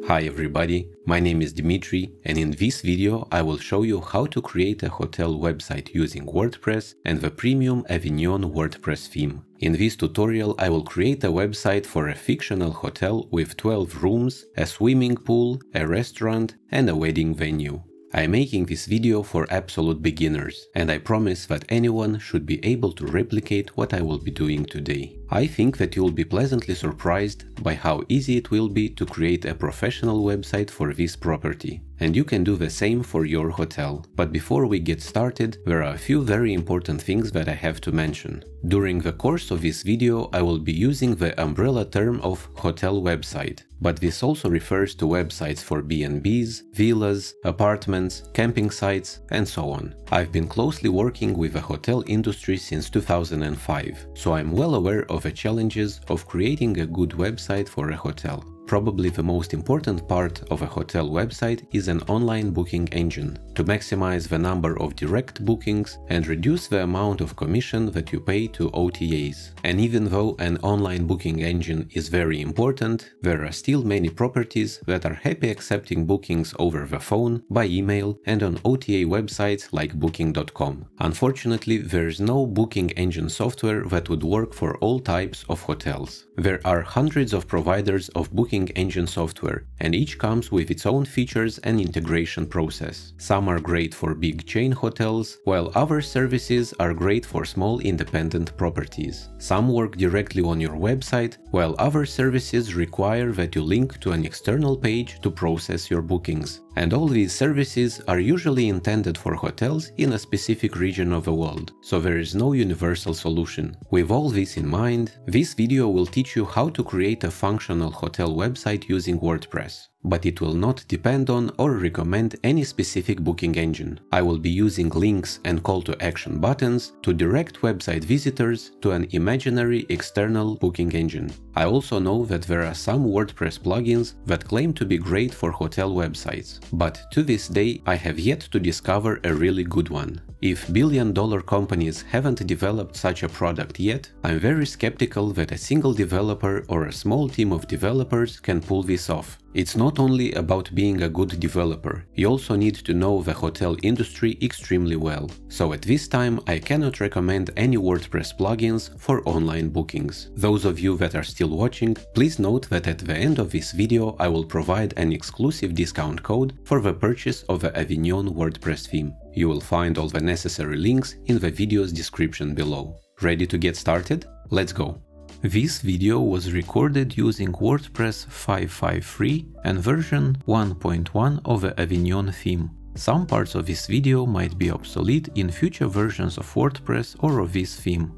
Hi everybody, my name is Dmitry, and in this video I will show you how to create a hotel website using WordPress and the premium Avignon WordPress theme. In this tutorial I will create a website for a fictional hotel with 12 rooms, a swimming pool, a restaurant and a wedding venue. I am making this video for absolute beginners, and I promise that anyone should be able to replicate what I will be doing today. I think that you will be pleasantly surprised by how easy it will be to create a professional website for this property. And you can do the same for your hotel. But before we get started, there are a few very important things that I have to mention. During the course of this video, I will be using the umbrella term of hotel website. But this also refers to websites for B&Bs, villas, apartments, camping sites, and so on. I've been closely working with the hotel industry since 2005, so I'm well aware of the challenges of creating a good website for a hotel. Probably the most important part of a hotel website is an online booking engine, to maximize the number of direct bookings and reduce the amount of commission that you pay to OTAs. And even though an online booking engine is very important, there are still many properties that are happy accepting bookings over the phone, by email and on OTA websites like booking.com. Unfortunately, there is no booking engine software that would work for all types of hotels. There are hundreds of providers of booking engine software, and each comes with its own features and integration process. Some are great for big chain hotels, while other services are great for small independent properties. Some work directly on your website, while other services require that you link to an external page to process your bookings. And all these services are usually intended for hotels in a specific region of the world, so there is no universal solution. With all this in mind, this video will teach you how to create a functional hotel website using WordPress. But it will not depend on or recommend any specific booking engine. I will be using links and call to action buttons to direct website visitors to an imaginary external booking engine. I also know that there are some WordPress plugins that claim to be great for hotel websites, but to this day I have yet to discover a really good one. If billion-dollar companies haven't developed such a product yet, I'm very skeptical that a single developer or a small team of developers can pull this off. It's not only about being a good developer, you also need to know the hotel industry extremely well. So at this time I cannot recommend any WordPress plugins for online bookings. Those of you that are still watching, please note that at the end of this video I will provide an exclusive discount code for the purchase of the Avignon WordPress theme. You will find all the necessary links in the video's description below. Ready to get started? Let's go! This video was recorded using WordPress 5.5.3 and version 1.1 of the Avignon theme. Some parts of this video might be obsolete in future versions of WordPress or of this theme.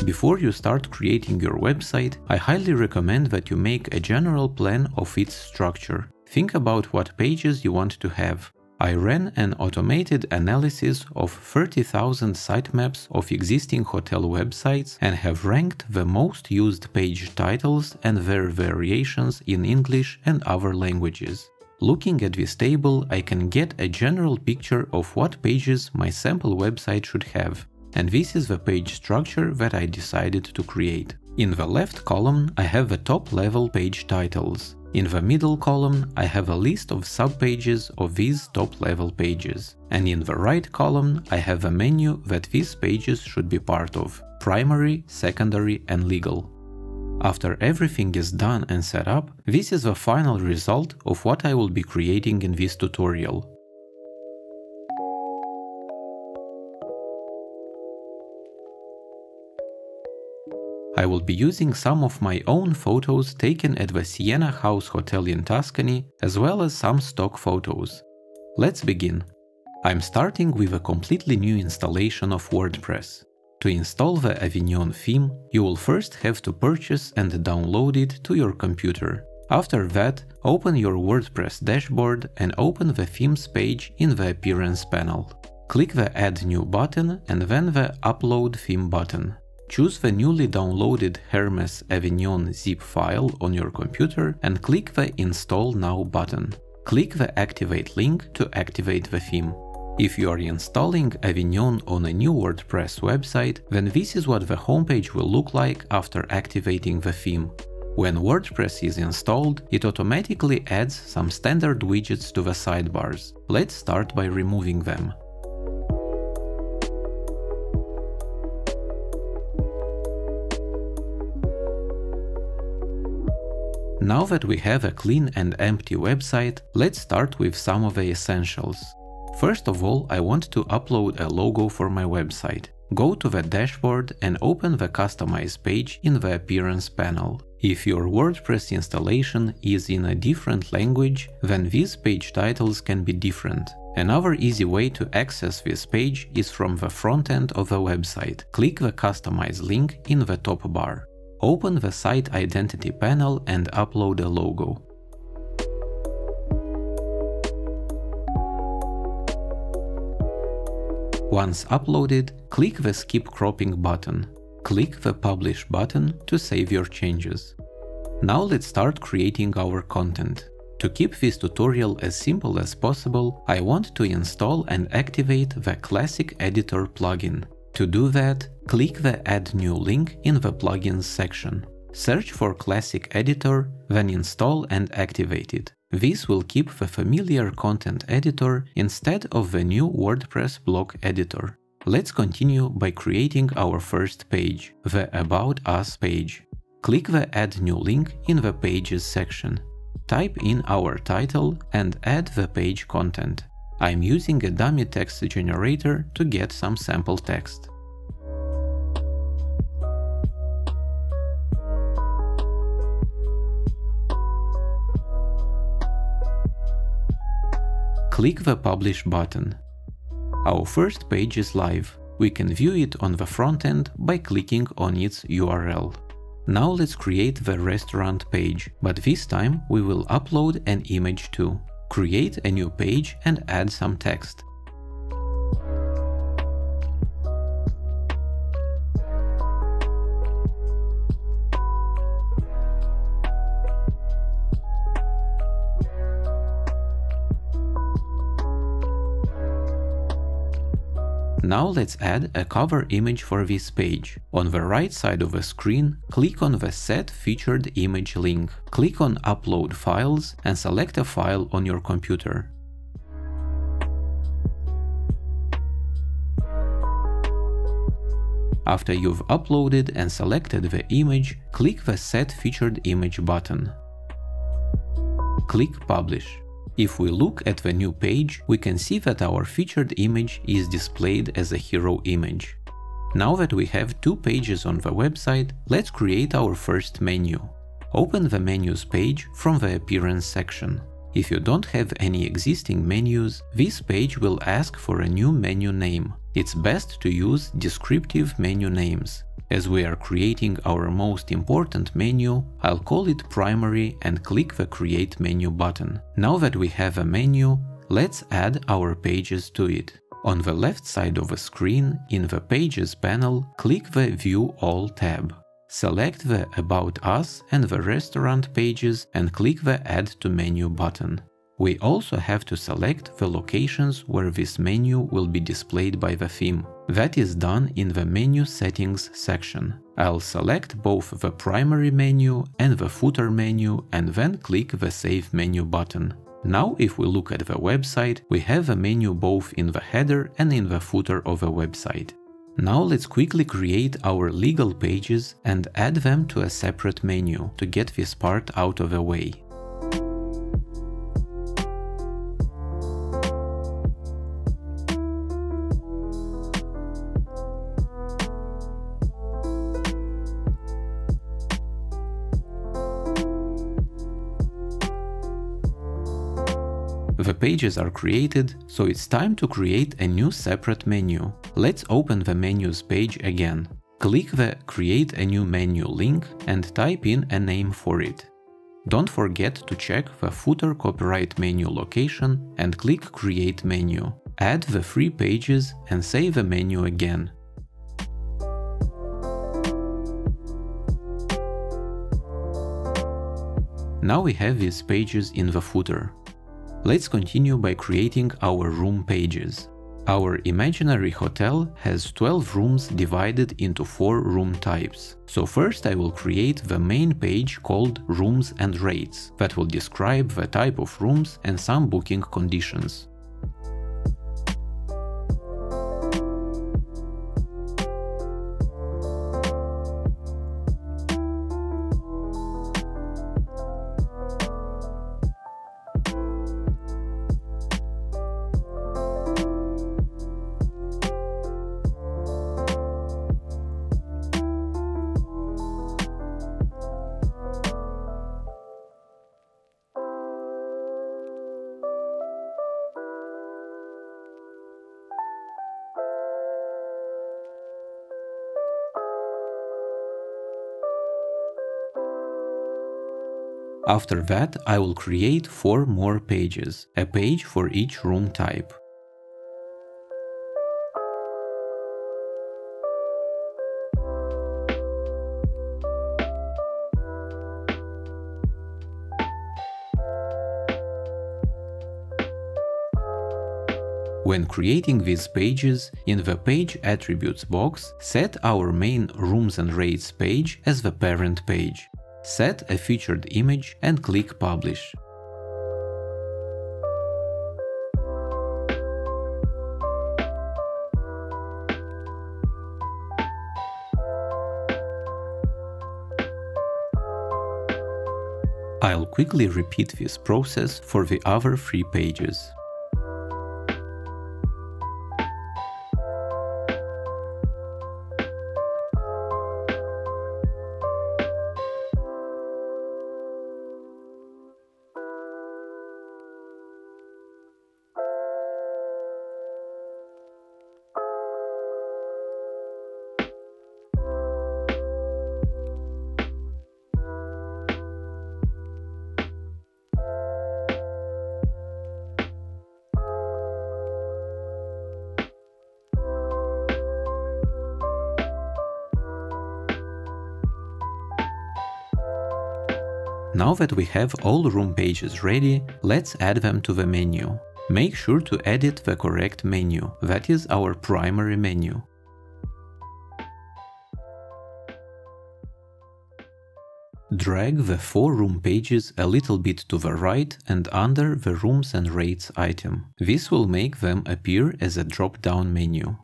Before you start creating your website, I highly recommend that you make a general plan of its structure. Think about what pages you want to have. I ran an automated analysis of 30,000 sitemaps of existing hotel websites and have ranked the most used page titles and their variations in English and other languages. Looking at this table, I can get a general picture of what pages my sample website should have. And this is the page structure that I decided to create. In the left column, I have the top-level page titles. In the middle column, I have a list of subpages of these top-level pages. And in the right column, I have a menu that these pages should be part of: primary, secondary, and legal. After everything is done and set up, this is the final result of what I will be creating in this tutorial. I will be using some of my own photos taken at the Siena House Hotel in Tuscany, as well as some stock photos. Let's begin. I'm starting with a completely new installation of WordPress. To install the Avignon theme, you will first have to purchase and download it to your computer. After that, open your WordPress dashboard and open the themes page in the Appearance panel. Click the Add New button and then the Upload Theme button. Choose the newly downloaded Hermes Avignon zip file on your computer and click the Install Now button. Click the Activate link to activate the theme. If you are installing Avignon on a new WordPress website, then this is what the homepage will look like after activating the theme. When WordPress is installed, it automatically adds some standard widgets to the sidebars. Let's start by removing them. Now that we have a clean and empty website, let's start with some of the essentials. First of all, I want to upload a logo for my website. Go to the dashboard and open the Customize page in the Appearance panel. If your WordPress installation is in a different language, then these page titles can be different. Another easy way to access this page is from the front end of the website. Click the Customize link in the top bar. Open the Site Identity panel and upload a logo. Once uploaded, click the Skip Cropping button. Click the Publish button to save your changes. Now let's start creating our content. To keep this tutorial as simple as possible, I want to install and activate the Classic Editor plugin. To do that, click the Add New link in the Plugins section. Search for Classic Editor, then install and activate it. This will keep the familiar content editor instead of the new WordPress block editor. Let's continue by creating our first page, the About Us page. Click the Add New link in the Pages section. Type in our title and add the page content. I'm using a dummy text generator to get some sample text. Click the Publish button. Our first page is live. We can view it on the front end by clicking on its URL. Now let's create the restaurant page, but this time we will upload an image too. Create a new page and add some text. Now let's add a cover image for this page. On the right side of the screen, click on the Set Featured Image link. Click on Upload Files and select a file on your computer. After you've uploaded and selected the image, click the Set Featured Image button. Click Publish. If we look at the new page, we can see that our featured image is displayed as a hero image. Now that we have two pages on the website, let's create our first menu. Open the Menus page from the Appearance section. If you don't have any existing menus, this page will ask for a new menu name. It's best to use descriptive menu names. As we are creating our most important menu, I'll call it Primary and click the Create Menu button. Now that we have a menu, let's add our pages to it. On the left side of the screen, in the Pages panel, click the View All tab. Select the About Us and the Restaurant pages and click the Add to Menu button. We also have to select the locations where this menu will be displayed by the theme. That is done in the Menu Settings section. I'll select both the primary menu and the footer menu and then click the Save Menu button. Now if we look at the website, we have a menu both in the header and in the footer of the website. Now let's quickly create our legal pages and add them to a separate menu to get this part out of the way. The pages are created, so it's time to create a new separate menu. Let's open the Menus page again. Click the Create a New Menu link and type in a name for it. Don't forget to check the footer copyright menu location and click Create Menu. Add the 3 pages and save the menu again. Now we have these pages in the footer. Let's continue by creating our room pages. Our imaginary hotel has 12 rooms divided into 4 room types. So first I will create the main page called Rooms and Rates that will describe the type of rooms and some booking conditions. After that, I will create 4 more pages, a page for each room type. When creating these pages, in the Page Attributes box, set our main Rooms and Rates page as the parent page. Set a featured image and click Publish. I'll quickly repeat this process for the other 3 pages. Now that we have all room pages ready, let's add them to the menu. Make sure to edit the correct menu, that is our primary menu. Drag the 4 room pages a little bit to the right and under the Rooms and Rates item. This will make them appear as a drop-down menu.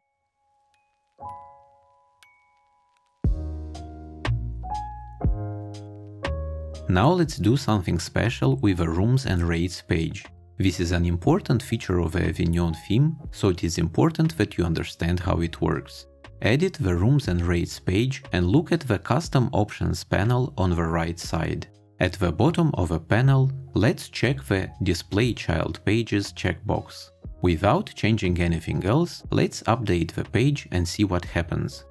Now let's do something special with the Rooms and Rates page. This is an important feature of the Avignon theme, so it is important that you understand how it works. Edit the Rooms and Rates page and look at the Custom Options panel on the right side. At the bottom of the panel, let's check the Display Child Pages checkbox. Without changing anything else, let's update the page and see what happens.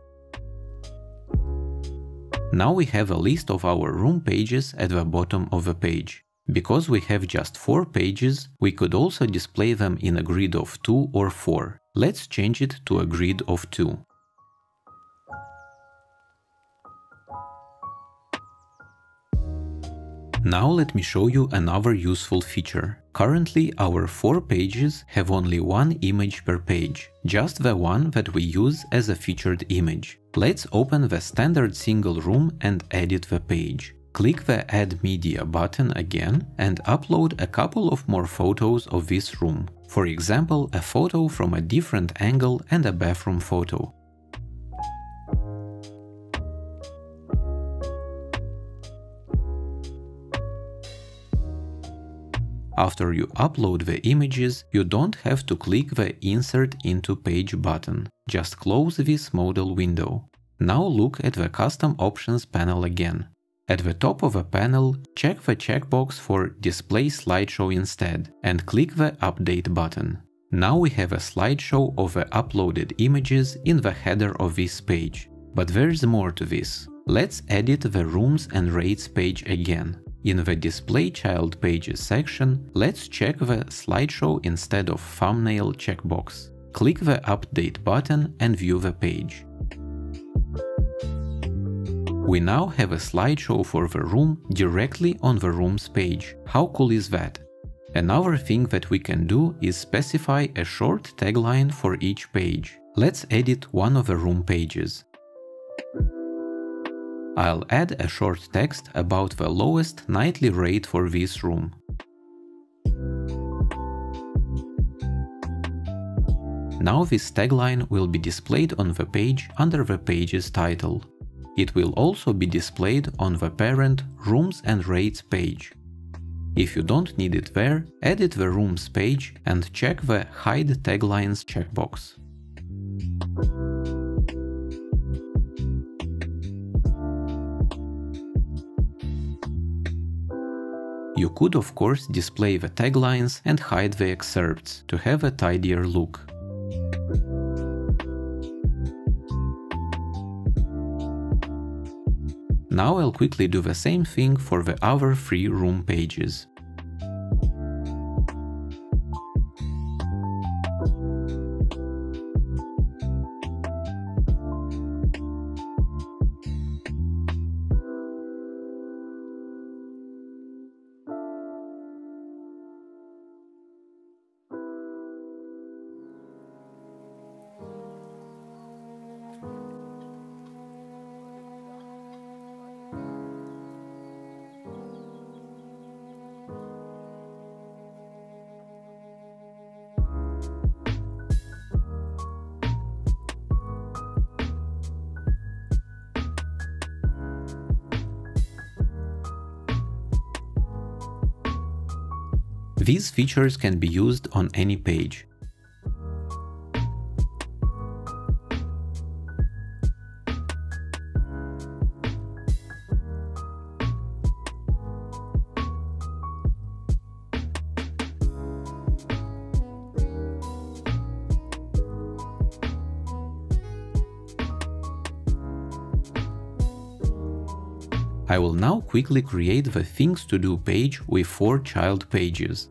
Now we have a list of our room pages at the bottom of the page. Because we have just 4 pages, we could also display them in a grid of 2 or 4. Let's change it to a grid of 2. Now let me show you another useful feature. Currently our 4 pages have only 1 image per page, just the one that we use as a featured image. Let's open the standard single room and edit the page. Click the Add Media button again and upload a couple of more photos of this room. For example, a photo from a different angle and a bathroom photo. After you upload the images, you don't have to click the Insert into Page button. Just close this modal window. Now look at the Custom Options panel again. At the top of the panel, check the checkbox for Display Slideshow instead and click the Update button. Now we have a slideshow of the uploaded images in the header of this page. But there's more to this. Let's edit the Rooms and Rates page again. In the Display Child Pages section, let's check the Slideshow instead of Thumbnail checkbox. Click the Update button and view the page. We now have a slideshow for the room directly on the Rooms page. How cool is that? Another thing that we can do is specify a short tagline for each page. Let's edit one of the room pages. I'll add a short text about the lowest nightly rate for this room. Now this tagline will be displayed on the page under the page's title. It will also be displayed on the parent Rooms and Rates page. If you don't need it there, edit the Rooms page and check the Hide Taglines checkbox. You could of course display the taglines and hide the excerpts to have a tidier look. Now I'll quickly do the same thing for the other 3 room pages. These features can be used on any page. I will now quickly create the Things to Do page with 4 child pages.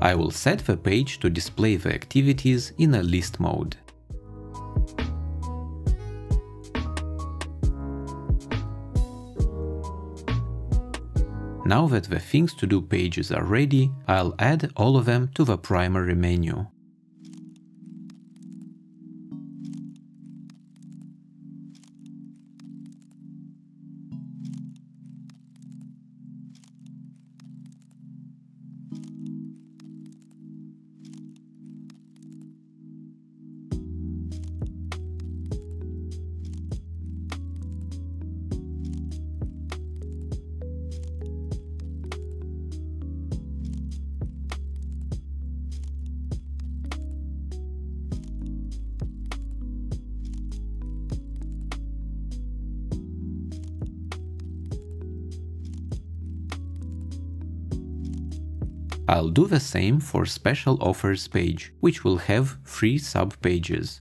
I will set the page to display the activities in a list mode. Now that the Things to Do pages are ready, I'll add all of them to the primary menu. I'll do the same for Special Offers page, which will have 3 sub-pages.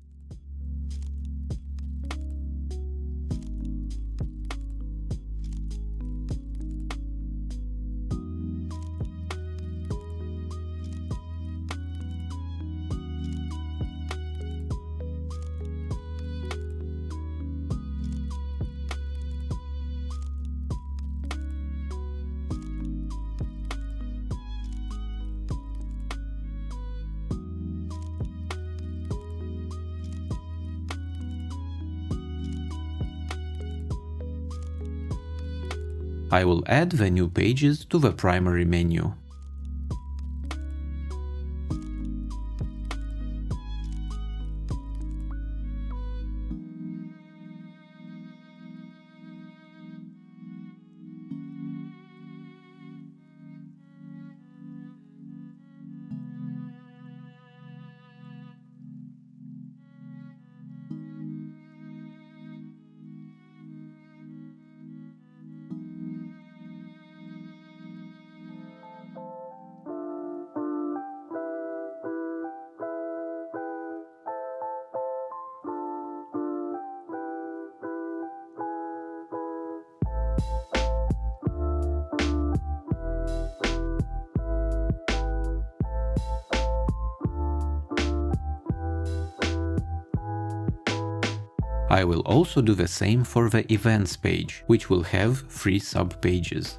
I will add the new pages to the primary menu. I will also do the same for the events page, which will have 3 sub-pages.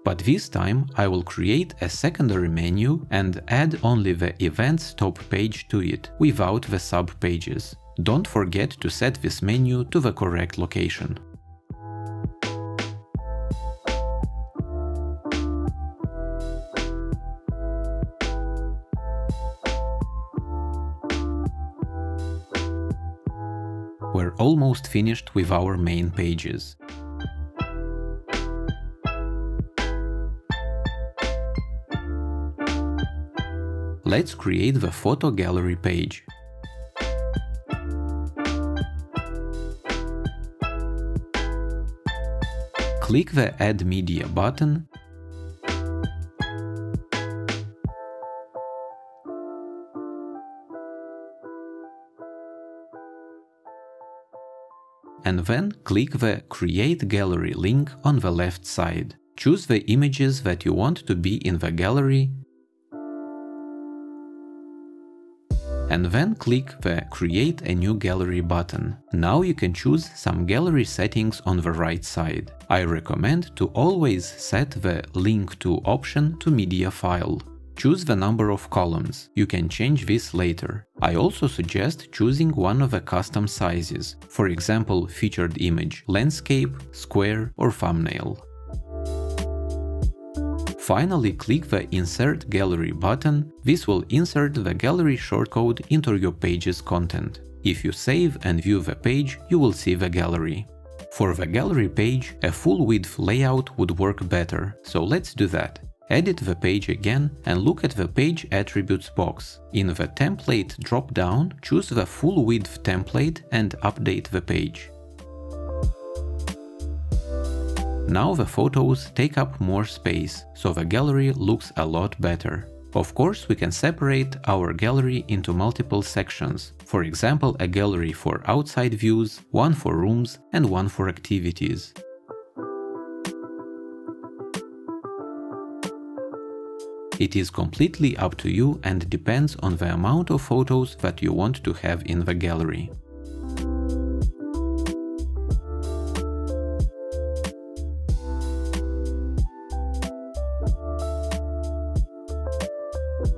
But this time I will create a secondary menu and add only the events top page to it, without the sub-pages. Don't forget to set this menu to the correct location. We're almost finished with our main pages. Let's create the photo gallery page. Click the Add Media button and then click the Create Gallery link on the left side. Choose the images that you want to be in the gallery and then click the Create a New Gallery button. Now you can choose some gallery settings on the right side. I recommend to always set the Link to option to media file. Choose the number of columns. You can change this later. I also suggest choosing one of the custom sizes, for example, featured image, landscape, square or thumbnail. Finally, click the Insert Gallery button. This will insert the gallery shortcode into your page's content. If you save and view the page, you will see the gallery. For the gallery page, a full-width layout would work better, so let's do that. Edit the page again and look at the Page Attributes box. In the Template drop-down, choose the full-width template and update the page. Now the photos take up more space, so the gallery looks a lot better. Of course, we can separate our gallery into multiple sections. For example, a gallery for outside views, one for rooms and one for activities. It is completely up to you and depends on the amount of photos that you want to have in the gallery.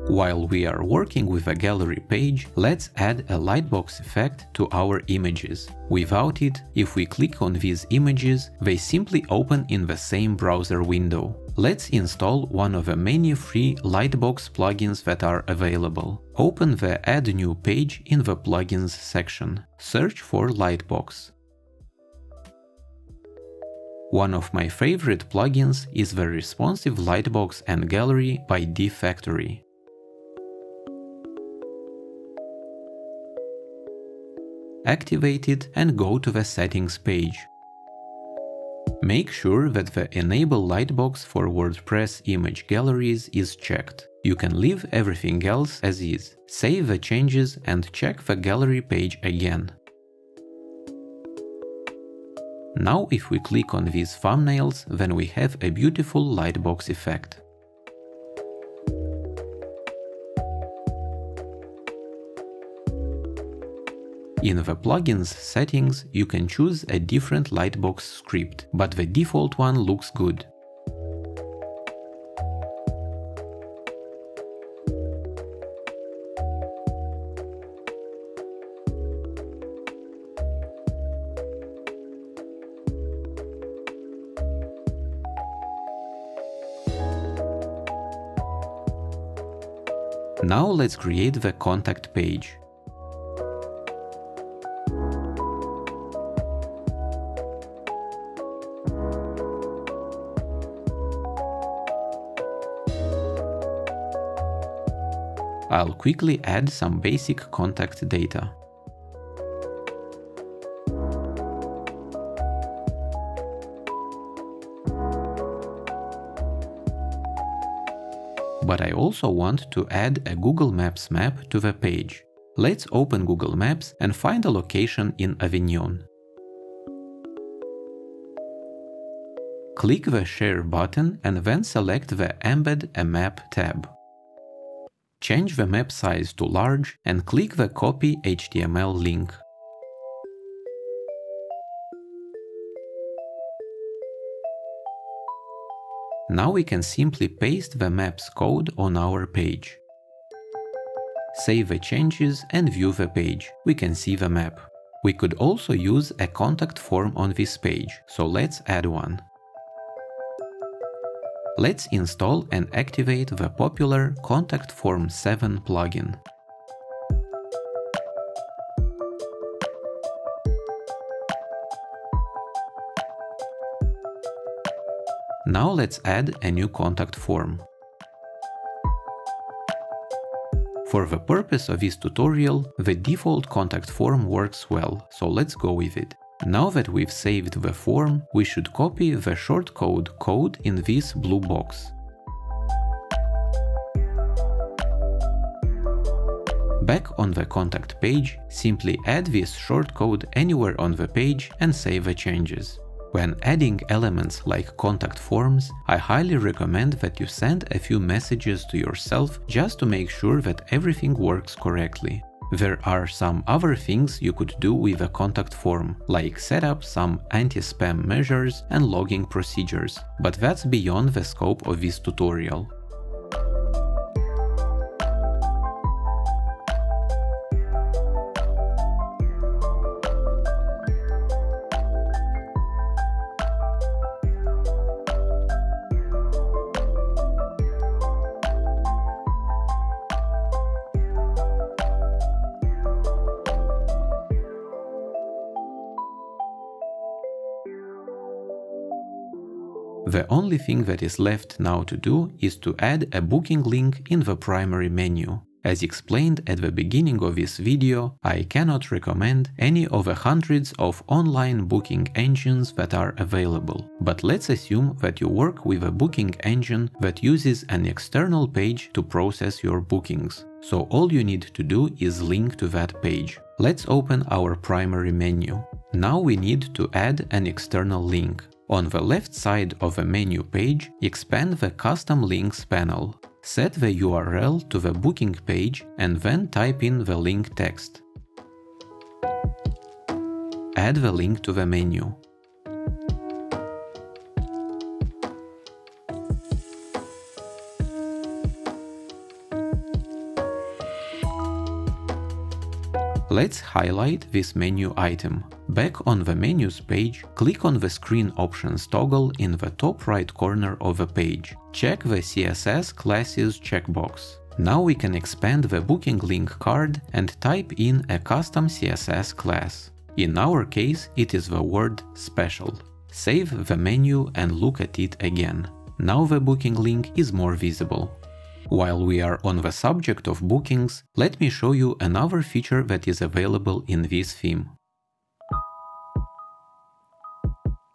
While we are working with a gallery page, let's add a lightbox effect to our images. Without it, if we click on these images, they simply open in the same browser window. Let's install one of the many free lightbox plugins that are available. Open the Add New page in the Plugins section. Search for Lightbox. One of my favorite plugins is the responsive Lightbox and Gallery by dFactory. Activate it and go to the Settings page. Make sure that the Enable Lightbox for WordPress image galleries is checked. You can leave everything else as is. Save the changes and check the gallery page again. Now if we click on these thumbnails, then we have a beautiful lightbox effect. In the plugins settings, you can choose a different lightbox script, but the default one looks good. Now let's create the contact page. I'll quickly add some basic contact data. But I also want to add a Google Maps map to the page. Let's open Google Maps and find a location in Avignon. Click the Share button and then select the Embed a Map tab. Change the map size to large and click the Copy HTML link. Now we can simply paste the map's code on our page. Save the changes and view the page. We can see the map. We could also use a contact form on this page, so let's add one. Let's install and activate the popular Contact Form 7 plugin. Now let's add a new contact form. For the purpose of this tutorial, the default contact form works well, so let's go with it. Now that we've saved the form, we should copy the shortcode code in this blue box. Back on the contact page, simply add this shortcode anywhere on the page and save the changes. When adding elements like contact forms, I highly recommend that you send a few messages to yourself just to make sure that everything works correctly. There are some other things you could do with a contact form, like set up some anti-spam measures and logging procedures, but that's beyond the scope of this tutorial. The only thing that is left now to do is to add a booking link in the primary menu. As explained at the beginning of this video, I cannot recommend any of the hundreds of online booking engines that are available. But let's assume that you work with a booking engine that uses an external page to process your bookings. So all you need to do is link to that page. Let's open our primary menu. Now we need to add an external link. On the left side of the menu page, expand the Custom Links panel. Set the URL to the booking page and then type in the link text. Add the link to the menu. Let's highlight this menu item. Back on the menus page, click on the Screen Options toggle in the top right corner of the page. Check the CSS Classes checkbox. Now we can expand the booking link card and type in a custom CSS class. In our case, it is the word Special. Save the menu and look at it again. Now the booking link is more visible. While we are on the subject of bookings, let me show you another feature that is available in this theme.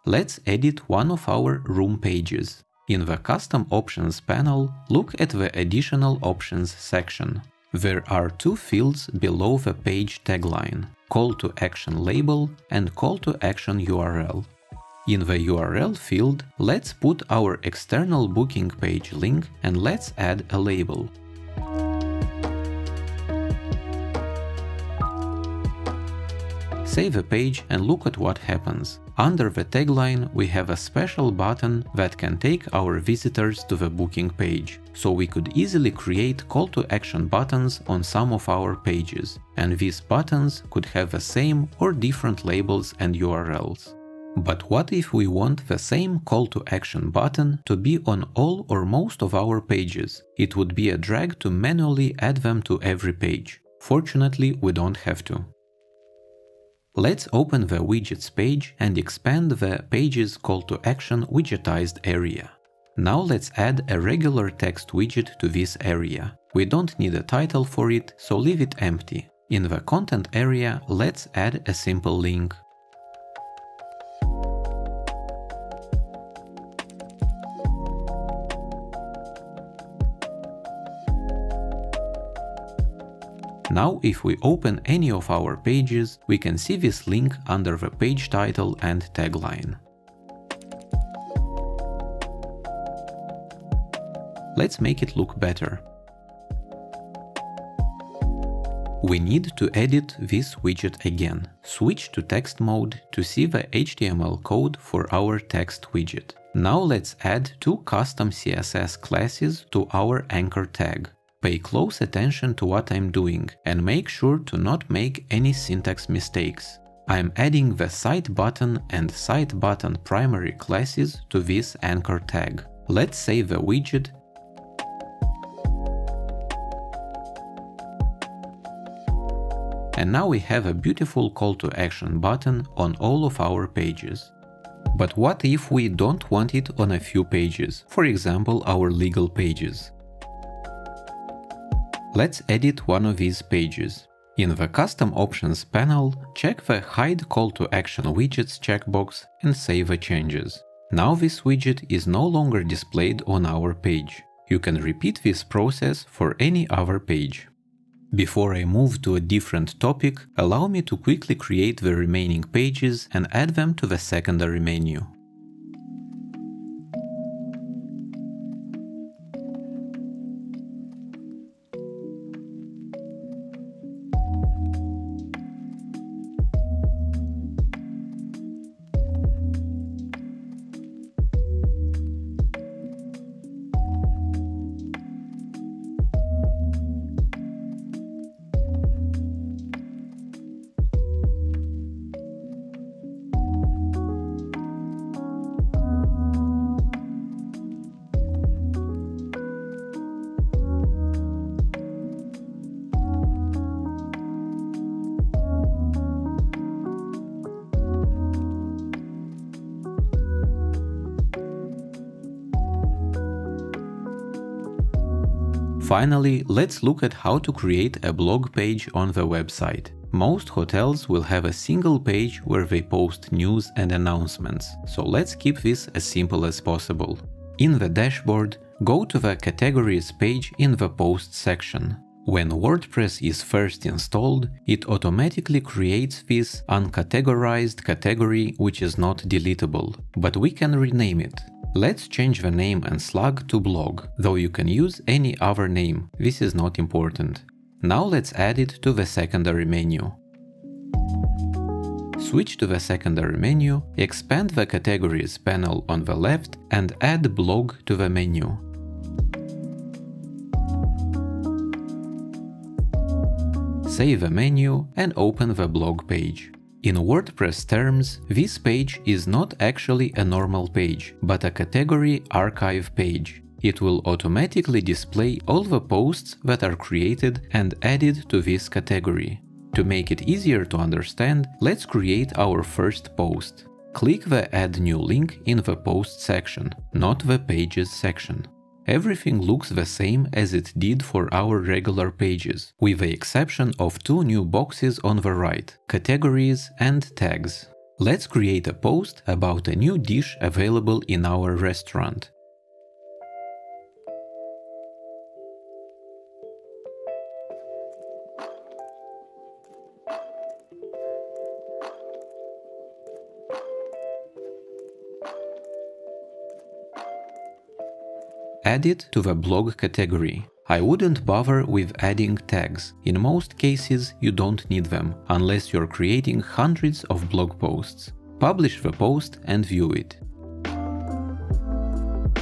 Let's edit one of our room pages. In the Custom Options panel, look at the Additional Options section. There are two fields below the page tagline: Call to Action label and Call to Action URL. In the URL field, let's put our external booking page link and let's add a label. Save the page and look at what happens. Under the tagline, we have a special button that can take our visitors to the booking page. So we could easily create call to action buttons on some of our pages, and these buttons could have the same or different labels and URLs. But what if we want the same call to action button to be on all or most of our pages? It would be a drag to manually add them to every page. Fortunately, we don't have to. Let's open the widgets page and expand the page's call to action widgetized area. Now let's add a regular text widget to this area. We don't need a title for it, so leave it empty. In the content area, let's add a simple link. Now, if we open any of our pages, we can see this link under the page title and tagline. Let's make it look better. We need to edit this widget again. Switch to text mode to see the HTML code for our text widget. Now let's add two custom CSS classes to our anchor tag. Pay close attention to what I'm doing and make sure to not make any syntax mistakes. I'm adding the site button and site button primary classes to this anchor tag. Let's save the widget and now we have a beautiful call to action button on all of our pages. But what if we don't want it on a few pages, for example our legal pages? Let's edit one of these pages. In the Custom Options panel, check the Hide Call to Action Widgets checkbox and save the changes. Now this widget is no longer displayed on our page. You can repeat this process for any other page. Before I move to a different topic, allow me to quickly create the remaining pages and add them to the secondary menu. Finally, let's look at how to create a blog page on the website. Most hotels will have a single page where they post news and announcements, so let's keep this as simple as possible. In the dashboard, go to the Categories page in the Posts section. When WordPress is first installed, it automatically creates this uncategorized category which is not deletable, but we can rename it. Let's change the name and slug to blog, though you can use any other name, this is not important. Now let's add it to the secondary menu. Switch to the secondary menu, expand the Categories panel on the left and add blog to the menu. Save the menu and open the blog page. In WordPress terms, this page is not actually a normal page, but a category archive page. It will automatically display all the posts that are created and added to this category. To make it easier to understand, let's create our first post. Click the Add New link in the Post section, not the Pages section. Everything looks the same as it did for our regular pages, with the exception of two new boxes on the right, Categories and Tags. Let's create a post about a new dish available in our restaurant. Add it to the blog category. I wouldn't bother with adding tags. In most cases, you don't need them, unless you're creating hundreds of blog posts. Publish the post and view it.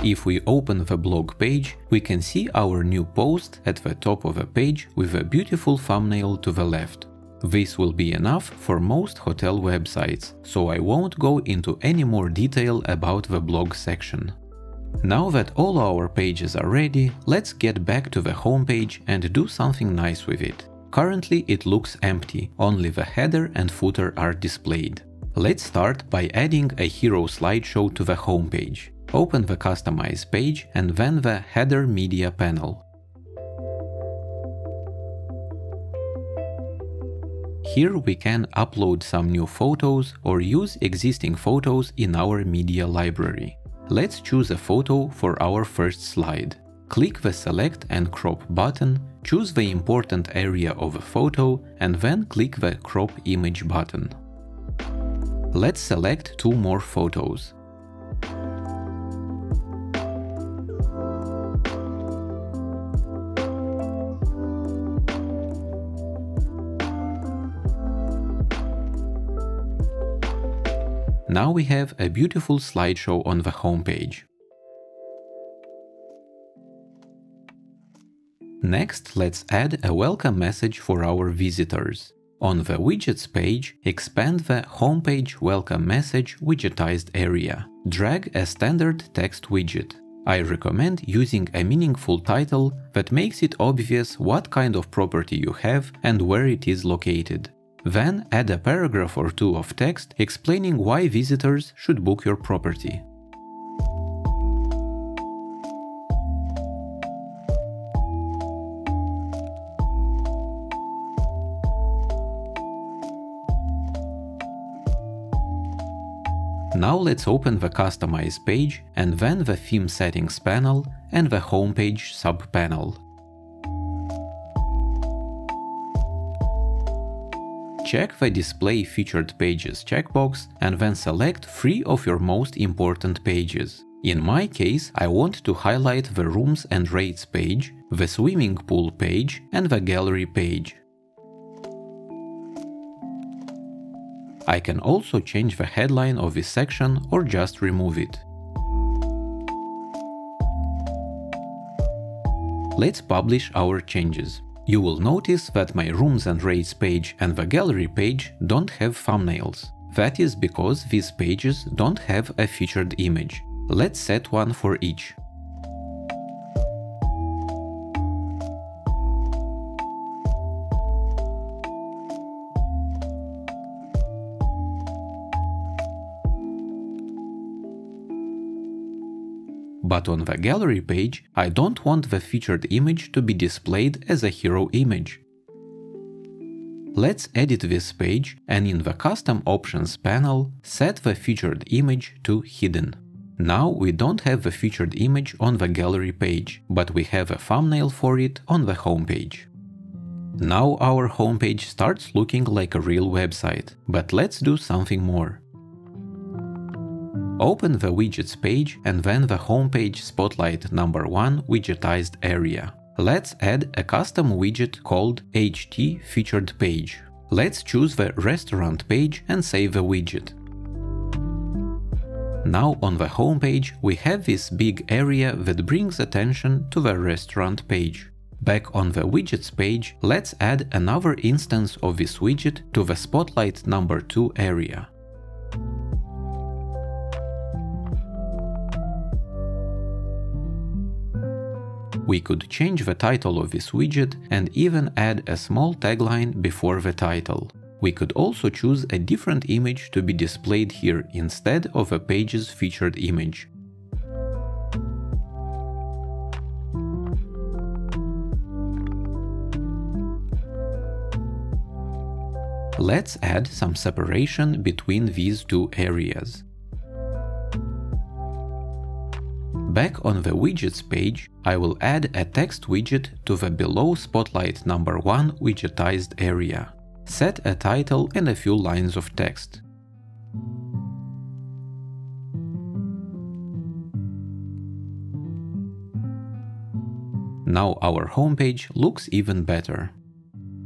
If we open the blog page, we can see our new post at the top of the page with a beautiful thumbnail to the left. This will be enough for most hotel websites, so I won't go into any more detail about the blog section. Now that all our pages are ready, let's get back to the homepage and do something nice with it. Currently it looks empty, only the header and footer are displayed. Let's start by adding a hero slideshow to the homepage. Open the Customize page and then the Header Media panel. Here we can upload some new photos or use existing photos in our media library. Let's choose a photo for our first slide. Click the Select and Crop button, choose the important area of a photo, and then click the Crop Image button. Let's select 2 more photos. Now we have a beautiful slideshow on the homepage. Next, let's add a welcome message for our visitors. On the Widgets page, expand the Homepage Welcome Message widgetized area. Drag a standard text widget. I recommend using a meaningful title that makes it obvious what kind of property you have and where it is located. Then add a paragraph or 2 of text explaining why visitors should book your property. Now let's open the Customize page and then the Theme Settings panel and the Homepage sub-panel. Check the Display Featured Pages checkbox and then select 3 of your most important pages. In my case, I want to highlight the Rooms and Rates page, the Swimming Pool page, and the Gallery page. I can also change the headline of this section or just remove it. Let's publish our changes. You will notice that my Rooms and Rates page and the Gallery page don't have thumbnails. That is because these pages don't have a featured image. Let's set one for each. But on the Gallery page, I don't want the featured image to be displayed as a hero image. Let's edit this page and in the Custom Options panel, set the featured image to Hidden. Now we don't have the featured image on the Gallery page, but we have a thumbnail for it on the homepage. Now our homepage starts looking like a real website, but let's do something more. Open the Widgets page and then the Homepage Spotlight number 1 widgetized area. Let's add a custom widget called HT Featured Page. Let's choose the Restaurant page and save the widget. Now on the homepage we have this big area that brings attention to the Restaurant page. Back on the Widgets page, let's add another instance of this widget to the Spotlight number 2 area. We could change the title of this widget and even add a small tagline before the title. We could also choose a different image to be displayed here instead of a page's featured image. Let's add some separation between these 2 areas. Back on the Widgets page, I will add a text widget to the below Spotlight number 1 widgetized area. Set a title and a few lines of text. Now our homepage looks even better.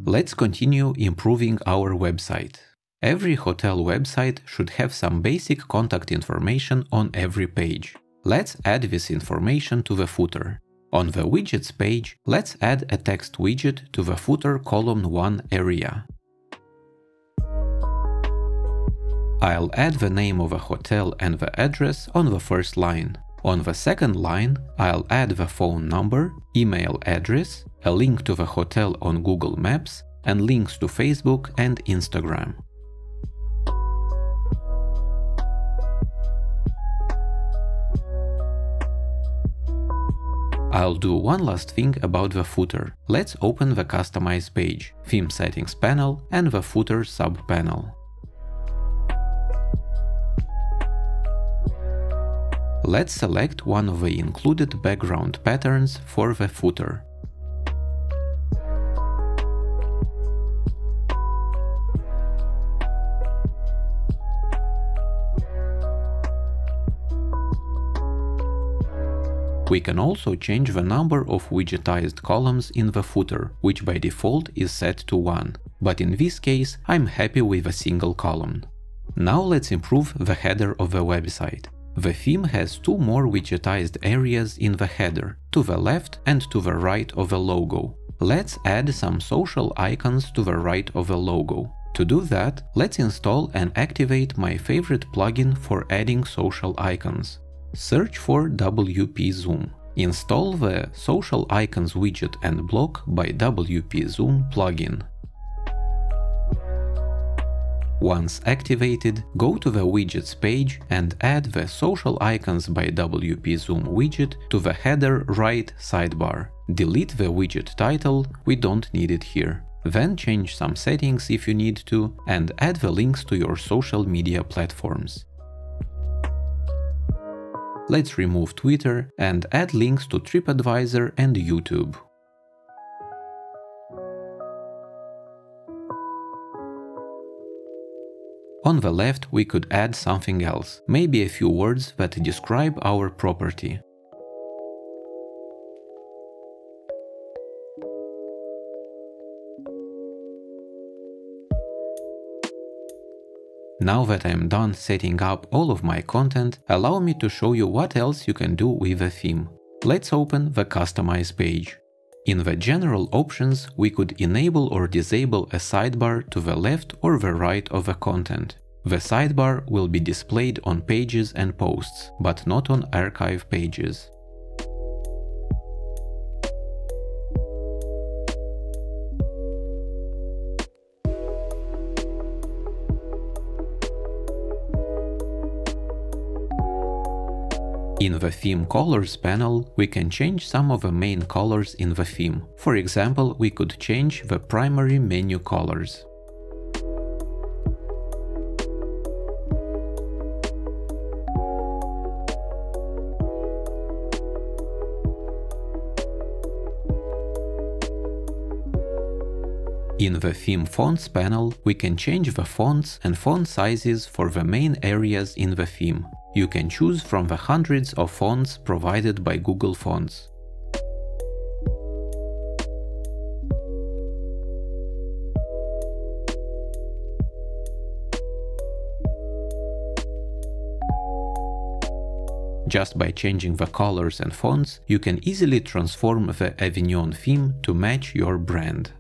Let's continue improving our website. Every hotel website should have some basic contact information on every page. Let's add this information to the footer. On the Widgets page, let's add a text widget to the footer column 1 area. I'll add the name of a hotel and the address on the first line. On the second line, I'll add the phone number, email address, a link to the hotel on Google Maps, and links to Facebook and Instagram. I'll do one last thing about the footer. Let's open the Customize page, Theme Settings panel and the Footer sub-panel. Let's select one of the included background patterns for the footer. We can also change the number of widgetized columns in the footer, which by default is set to 1, but in this case I'm happy with a single column. Now let's improve the header of the website. The theme has two more widgetized areas in the header, to the left and to the right of the logo. Let's add some social icons to the right of the logo. To do that, let's install and activate my favorite plugin for adding social icons. Search for WP Zoom. Install the Social Icons widget and block by WP Zoom plugin. Once activated, go to the widgets page and add the Social Icons by WP Zoom widget to the header right sidebar. Delete the widget title, we don't need it here. Then change some settings if you need to, and add the links to your social media platforms. Let's remove Twitter and add links to TripAdvisor and YouTube. On the left we could add something else, maybe a few words that describe our property. Now that I'm done setting up all of my content, allow me to show you what else you can do with a theme. Let's open the Customize page. In the general options, we could enable or disable a sidebar to the left or the right of the content. The sidebar will be displayed on pages and posts, but not on archive pages. In the Theme Colors panel, we can change some of the main colors in the theme. For example, we could change the primary menu colors. In the Theme Fonts panel, we can change the fonts and font sizes for the main areas in the theme. You can choose from the hundreds of fonts provided by Google Fonts. Just by changing the colors and fonts, you can easily transform the Avignon theme to match your brand.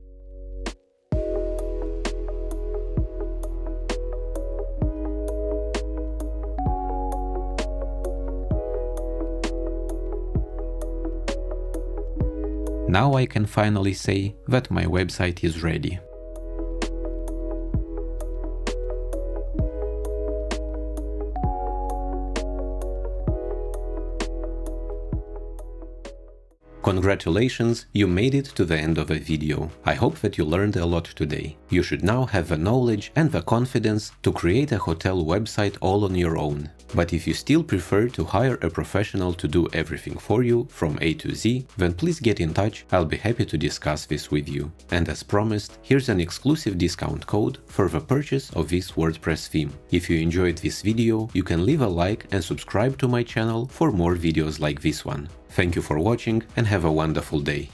Now I can finally say that my website is ready. Congratulations, you made it to the end of the video. I hope that you learned a lot today. You should now have the knowledge and the confidence to create a hotel website all on your own. But if you still prefer to hire a professional to do everything for you from A to Z, then please get in touch, I'll be happy to discuss this with you. And as promised, here's an exclusive discount code for the purchase of this WordPress theme. If you enjoyed this video, you can leave a like and subscribe to my channel for more videos like this one. Thank you for watching and have a wonderful day.